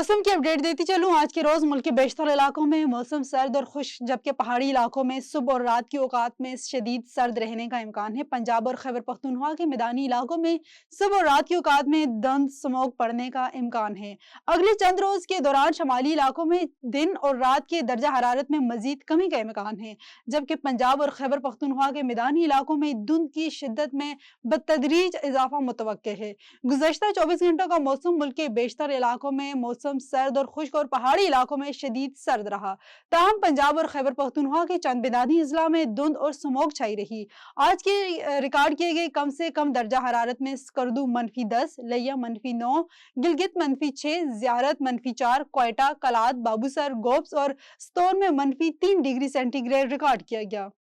मौसम की अपडेट देती चलूं। आज के रोज मुल्क के बेशतर इलाकों में मौसम सर्द और खुश्क, जबकि पहाड़ी इलाकों में सुबह और रात की औकात में शदीद सर्द रहने का इम्कान है। पंजाब और खैबर पख्तूनख्वा के मैदानी इलाकों में सुबह और रात की औकात में धुंध स्मोक पड़ने का इम्कान है। अगले चंद रोज के दौरान शमाली इलाकों में दिन और रात के दर्जा हरारत में मजीद कमी का इम्कान है, जबकि पंजाब और खैबर पख्तूनख्वा के मैदानी इलाकों में धुंध की शिद्दत में बतदरीज इजाफा मुतवक्के है। गुज़श्ता 24 घंटों का मौसम मुल्क के बेशतर इलाकों में मौसम सर्द और खुश्क और पहाड़ी इलाकों में शदीद सर्द रहा। ताहम पंजाब और खैबर पख्तूनख्वा के चंद मैदानी अजला में धुंध और स्मोक छाई रही। आज के रिकॉर्ड किए गए कम से कम दर्जा हरारत में स्कर्दू -10, लिया -9, गिलगित -6, ज़ियारत -4, क्वेटा, कलात, बाबूसर, गोब्स और स्तोन में -3 डिग्री सेंटीग्रेड रिकॉर्ड किया गया।